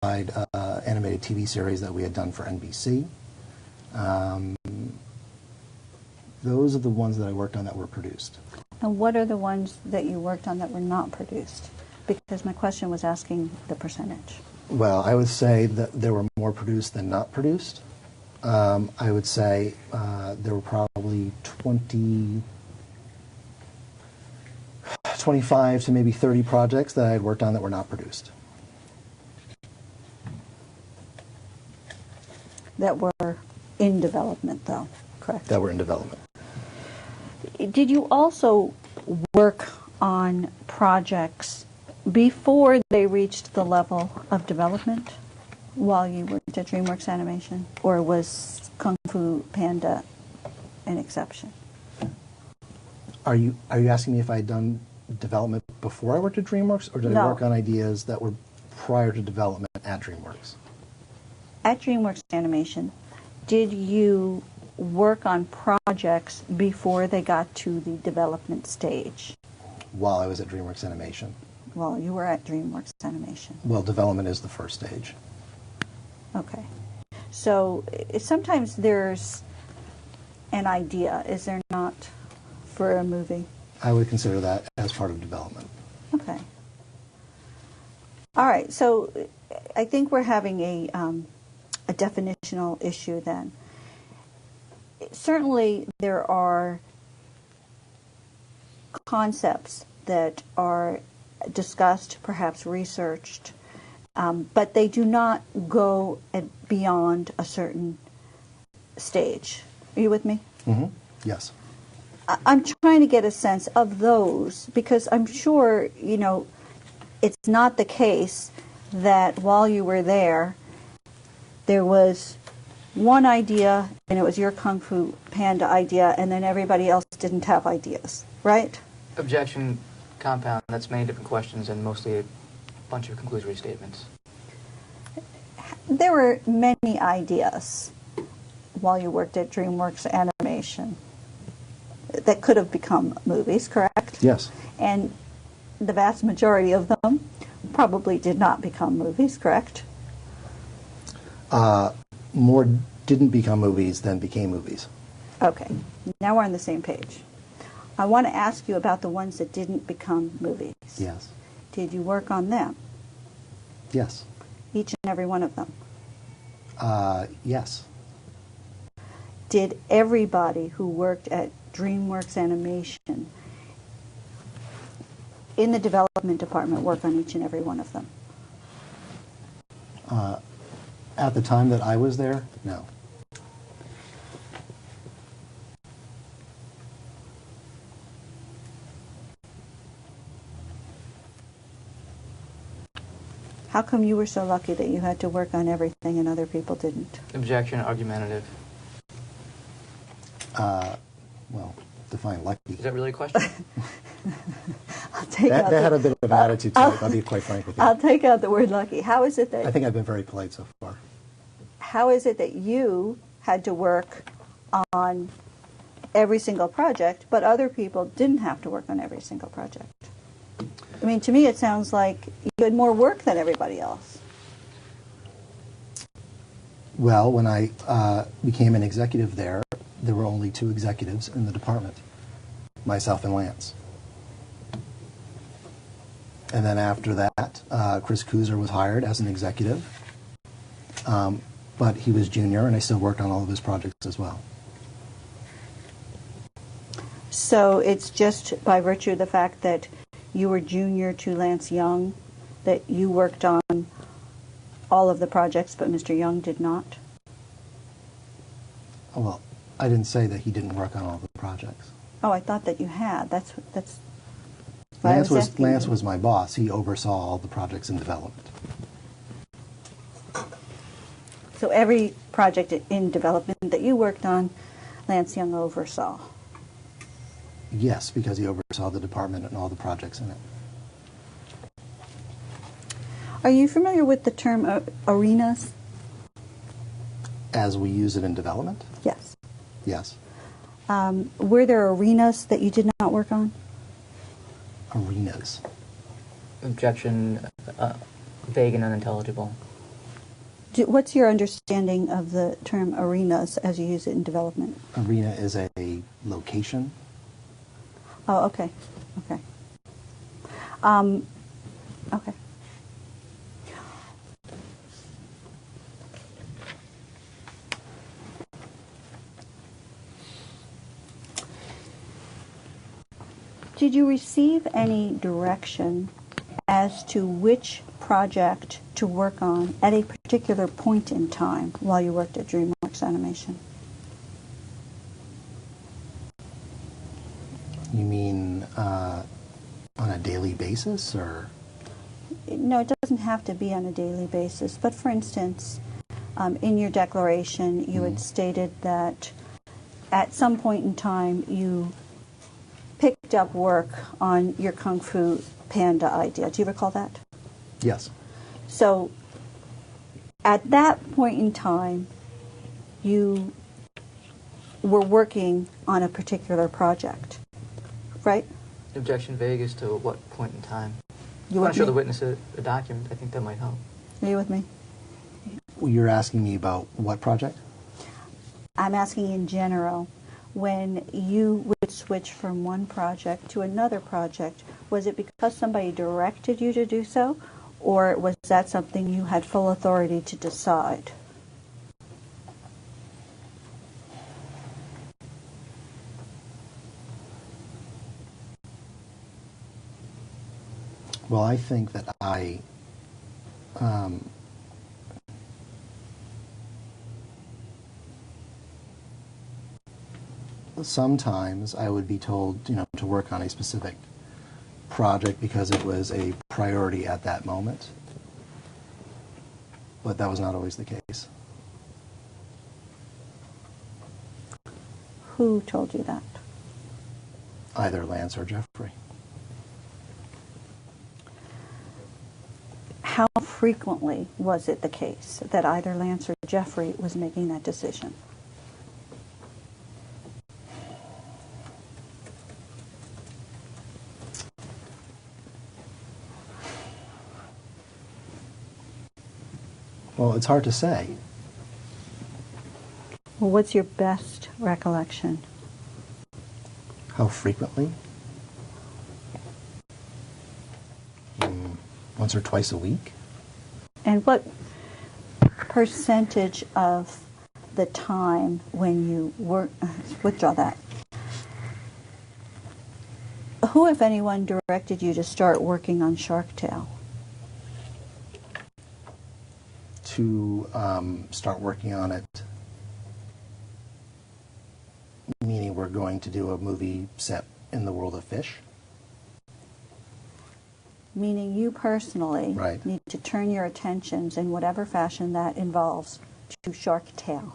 animated TV series that we had done for NBC. Those are the ones that I worked on that were produced. And what are the ones that you worked on that were not produced? Because my question was asking the percentage. Well, I would say that there were more produced than not produced. I would say there were probably 25 to maybe 30 projects that I had worked on that were not produced. That were in development, though, correct? That were in development. Did you also work on projects before they reached the level of development while you worked at Dreamworks Animation? Or was Kung Fu Panda an exception? Are you asking me if I had done development before I worked at Dreamworks, or did I work on ideas that were prior to development at Dreamworks? At Dreamworks Animation, did you work on projects before they got to the development stage? While I was at Dreamworks Animation. While you were at Dreamworks Animation. Well, development is the first stage. Okay. So sometimes there's an idea, is there not, for a movie? I would consider that as part of development. Okay. All right, so I think we're having a definitional issue then. Certainly there are concepts that are discussed, perhaps researched, but they do not go beyond a certain stage. Are you with me? Mm-hmm. Yes. I'm trying to get a sense of those, because I'm sure, you know, it's not the case that while you were there was one idea and it was your Kung Fu Panda idea, and then everybody else didn't have ideas, right? Objection, compound. That's many different questions and mostly a bunch of conclusory statements. There were many ideas while you worked at Dreamworks Animation that could have become movies, correct? Yes. And the vast majority of them probably did not become movies, correct? More didn't become movies than became movies. Okay. Now we're on the same page. I want to ask you about the ones that didn't become movies. Yes. Did you work on them? Yes. Each and every one of them? Yes. Did everybody who worked at Dreamworks Animation in the development department work on each and every one of them? At the time that I was there, no. How come you were so lucky that you had to work on everything and other people didn't? Objection, argumentative. Well, define lucky. Is that really a question? I'll take that had a bit of an attitude to it, I'll be quite frank with you. I'll take out the word lucky. How is it that... I think I've been very polite so far. How is it that you had to work on every single project, but other people didn't have to work on every single project? I mean, to me it sounds like you had more work than everybody else. Well, when I became an executive there were only 2 executives in the department, myself and Lance. And then after that, Chris Kuzer was hired as an executive, but he was junior, and I still worked on all of his projects as well. So it's just by virtue of the fact that you were junior to Lance Young that you worked on all of the projects, but Mr. Young did not? Well, I didn't say that he didn't work on all the projects. Oh, I thought that you had. That's Lance was my boss. He oversaw all the projects in development. So every project in development that you worked on, Lance Young oversaw? Yes, because he oversaw the department and all the projects in it. Are you familiar with the term arenas? As we use it in development? Yes. Yes. Were there arenas that you did not work on? Arenas. Objection, vague and unintelligible. What's your understanding of the term arenas as you use it in development? Arena is a location. Oh, okay. Okay. Okay. Did you receive any direction as to which project to work on at a particular point in time while you worked at Dreamworks Animation? You mean on a daily basis, or? No, it doesn't have to be on a daily basis. But for instance, in your declaration, you had stated that at some point in time you picked up work on your Kung Fu Panda idea. Do you recall that? Yes. So at that point in time, you were working on a particular project, right? Objection vague as to what point in time. You I want with to show me? the witness a document. I think that might help. Are you with me? You're asking me about what project? I'm asking in general, when you would switch from one project to another project, was it because somebody directed you to do so, or was that something you had full authority to decide? Well, I think that sometimes I would be told, to work on a specific project because it was a priority at that moment. But that was not always the case. Who told you that? Either Lance or Jeffrey. How frequently was it the case that either Lance or Jeffrey was making that decision? Well, it's hard to say. Well, what's your best recollection? How frequently? Once or twice a week? And what percentage of the time when you were, withdraw that. Who, if anyone, directed you to start working on Shark Tale? To start working on it, meaning we're going to do a movie set in the world of fish? Meaning you personally Right. need to turn your attentions in whatever fashion that involves to Shark Tale.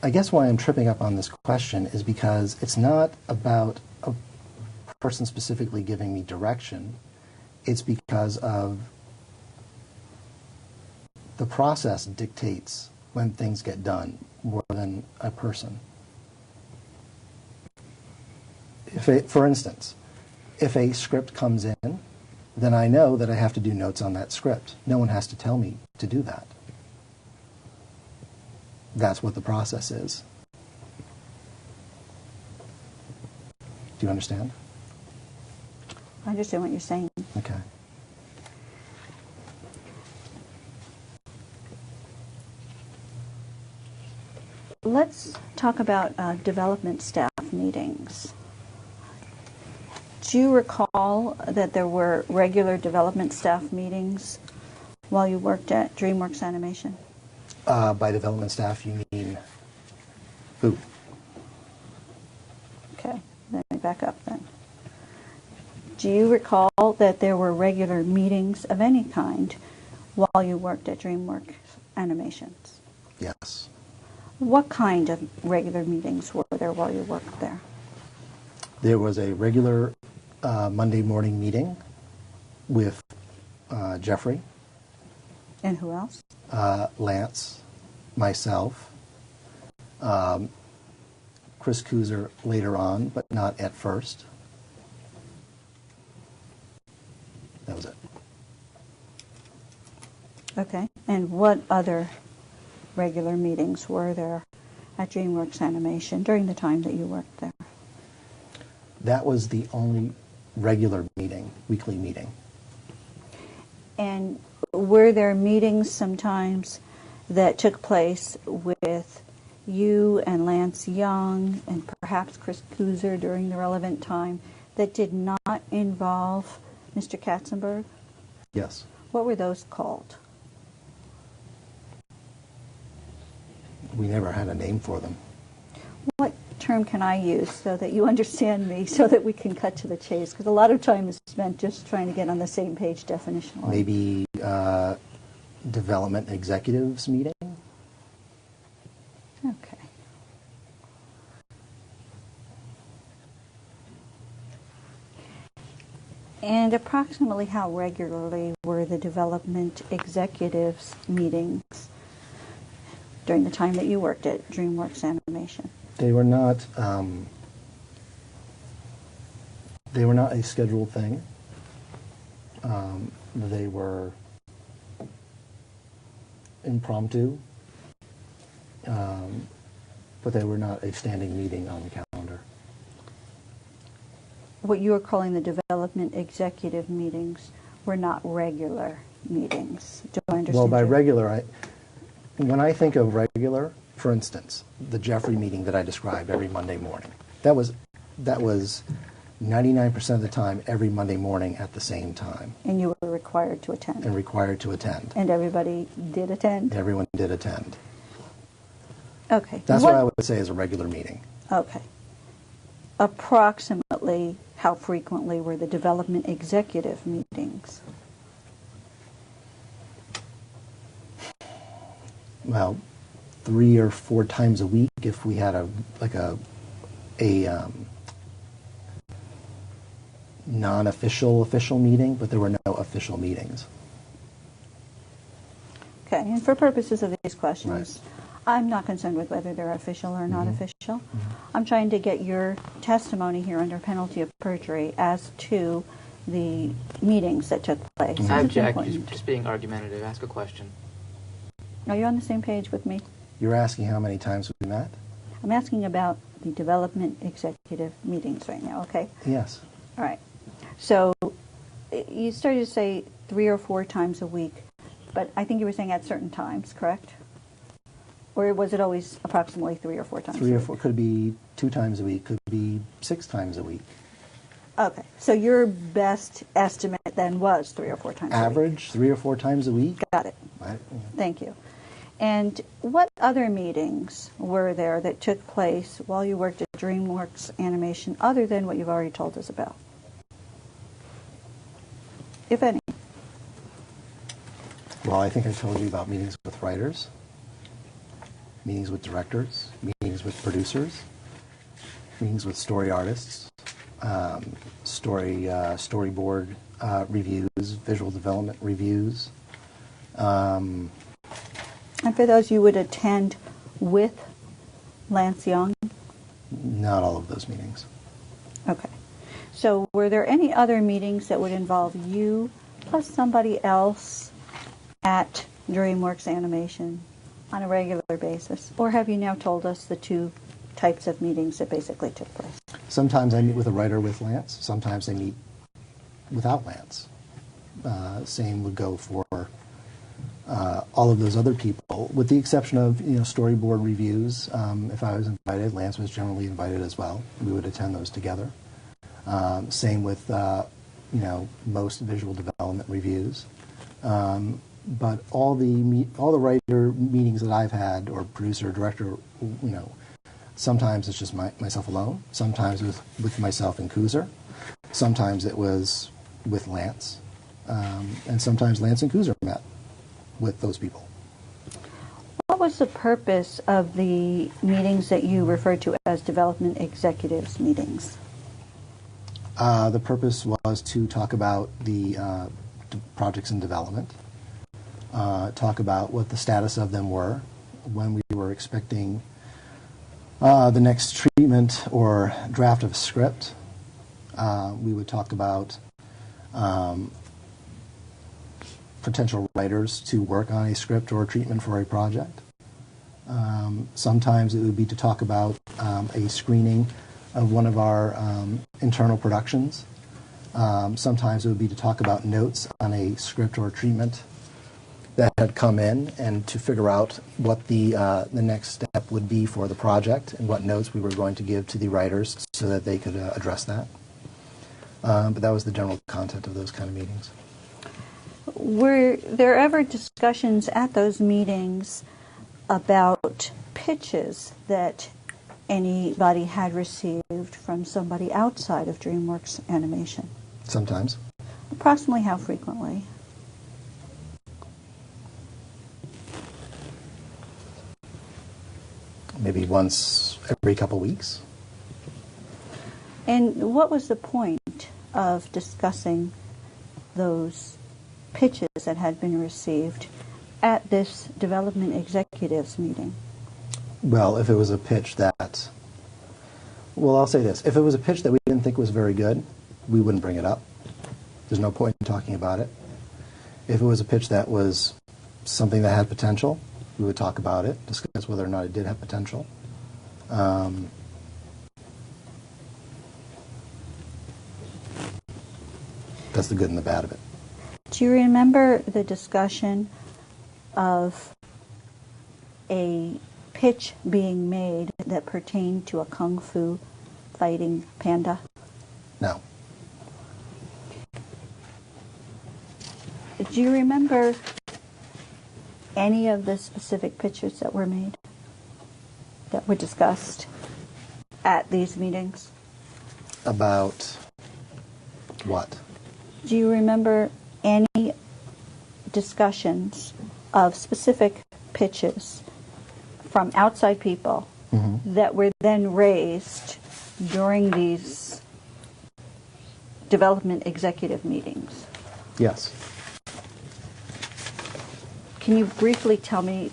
I guess why I'm tripping up on this question is because it's not about a person specifically giving me direction. It's because of the process dictates when things get done more than a person. For instance, if a script comes in, then I know that I have to do notes on that script. No one has to tell me to do that. That's what the process is. Do you understand? I understand what you're saying. Okay. Let's talk about development staff meetings. Do you recall that there were regular development staff meetings while you worked at Dreamworks Animation? By development staff, you mean who? Okay, let me back up then. Do you recall that there were regular meetings of any kind while you worked at Dreamworks Animations? Yes. What kind of regular meetings were there while you worked there? There was a regular Monday morning meeting with Jeffrey, And who else? Lance, myself, Chris Kuzer later on, but not at first. That was it. Okay. And what other regular meetings were there at DreamWorks Animation during the time that you worked there? That was the only regular meeting, weekly meeting. And were there meetings sometimes that took place with you and Lance Young and perhaps Chris Kuzer during the relevant time that did not involve Mr. Katzenberg? Yes. What were those called? We never had a name for them. What term can I use so that you understand me, so that we can cut to the chase? Because a lot of time is spent just trying to get on the same page definitionally. Maybe development executives meeting? Okay. And approximately how regularly were the development executives meetings during the time that you worked at DreamWorks Animation? They were not a scheduled thing. They were impromptu, but they were not a standing meeting on the calendar. What you are calling the development executive meetings were not regular meetings. Do I understand? Well, by you? regular, when I think of regular, for instance, the Jeffrey meeting that I described every Monday morning, that was 99% of the time every Monday morning at the same time. And you were required to attend. And required to attend. And everybody did attend? Everyone did attend. Okay. That's what I would say is a regular meeting. Okay. Approximately how frequently were the development executive meetings? Well, 3 or 4 times a week if we had a non-official official meeting, but there were no official meetings. Okay, and for purposes of these questions, Right. I'm not concerned with whether they're official or not official. I'm trying to get your testimony here under penalty of perjury as to the meetings that took place. I It's object. important. You're just being argumentative. Ask a question. Are you on the same page with me? You're asking how many times we met? I'm asking about the development executive meetings right now, okay? Yes. All right. So you started to say 3 or 4 times a week, but I think you were saying at certain times, correct? Or was it always approximately 3 or 4 times 3 a or week? 4, could be 2 times a week, could be 6 times a week. Okay. So your best estimate then was 3 or 4 times a week. Average, 3 or 4 times a week. Got it. Thank you. And what other meetings were there that took place while you worked at DreamWorks Animation other than what you've already told us about? If any. Well, I think I told you about meetings with writers, meetings with directors, meetings with producers, meetings with story artists, storyboard reviews, visual development reviews. And for those you would attend with Lance Young? Not all of those meetings. Okay. So were there any other meetings that would involve you plus somebody else at DreamWorks Animation on a regular basis? Or have you now told us the 2 types of meetings that basically took place? Sometimes I meet with a writer with Lance. Sometimes I meet without Lance. Same would go for all of those other people, with the exception of storyboard reviews. If I was invited, Lance was generally invited as well. We would attend those together. Same with most visual development reviews. But all the writer meetings that I've had, or producer, director, sometimes it's just myself alone. Sometimes with myself and Kuzer. Sometimes it was with Lance, and sometimes Lance and Kuzer met with those people. What was the purpose of the meetings that you referred to as development executives meetings? The purpose was to talk about the projects in development, talk about what the status of them were, when we were expecting the next treatment or draft of a script. We would talk about potential writers to work on a script or a treatment for a project. Sometimes it would be to talk about a screening of one of our internal productions. Sometimes it would be to talk about notes on a script or a treatment that had come in, and to figure out what the next step would be for the project and what notes we were going to give to the writers so that they could address that. But that was the general content of those kind of meetings. Were there ever discussions at those meetings about pitches that anybody had received from somebody outside of DreamWorks Animation? Sometimes. Approximately how frequently? Maybe once every couple weeks. And what was the point of discussing those pitches that had been received at this development executives meeting? Well, if it was a pitch that, well, I'll say this. If it was a pitch that we didn't think was very good, we wouldn't bring it up. There's no point in talking about it. If it was a pitch that was something that had potential, we would talk about it, discuss whether or not it did have potential. That's the good and the bad of it. Do you remember the discussion of a pitch being made that pertained to a kung fu fighting panda? No. Do you remember any of the specific pitches that were made, that were discussed at these meetings? About what? Do you remember any discussions of specific pitches from outside people that were then raised during these development executive meetings? Yes. Can you briefly tell me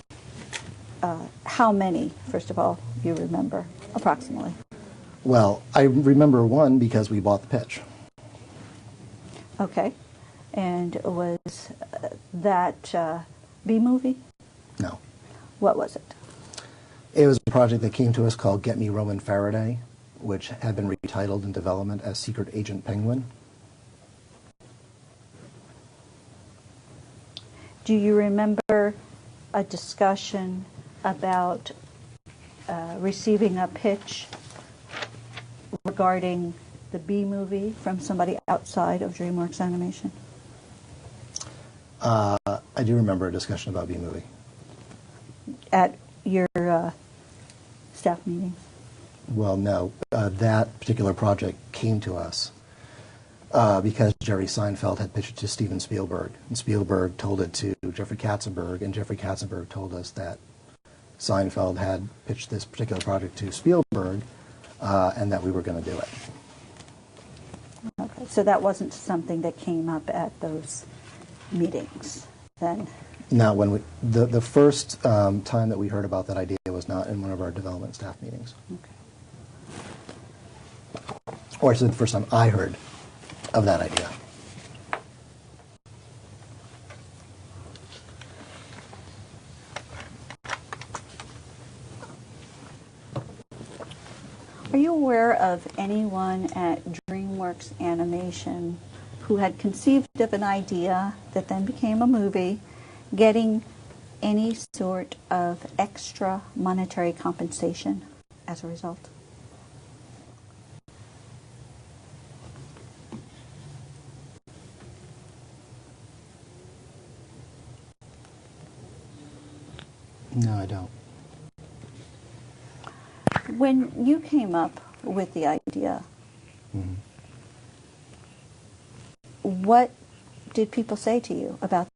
how many, first of all, you remember, approximately? Well, I remember one because we bought the pitch. Okay. And was that B-movie? No. What was it? It was a project that came to us called Get Me Roman Faraday, which had been retitled in development as Secret Agent Penguin. Do you remember a discussion about receiving a pitch regarding the B-movie from somebody outside of DreamWorks Animation? I do remember a discussion about B-movie. At your staff meeting? Well, no. That particular project came to us because Jerry Seinfeld had pitched it to Steven Spielberg. And Spielberg told it to Jeffrey Katzenberg, and Jeffrey Katzenberg told us that Seinfeld had pitched this particular project to Spielberg and that we were going to do it. Okay, so that wasn't something that came up at those meetings then? Now, when the first time that we heard about that idea was not in one of our development staff meetings. Okay. Or actually, the first time I heard of that idea. Are you aware of anyone at DreamWorks Animation who had conceived of an idea that then became a movie, getting any sort of extra monetary compensation as a result? No, I don't. When you came up with the idea, what did people say to you about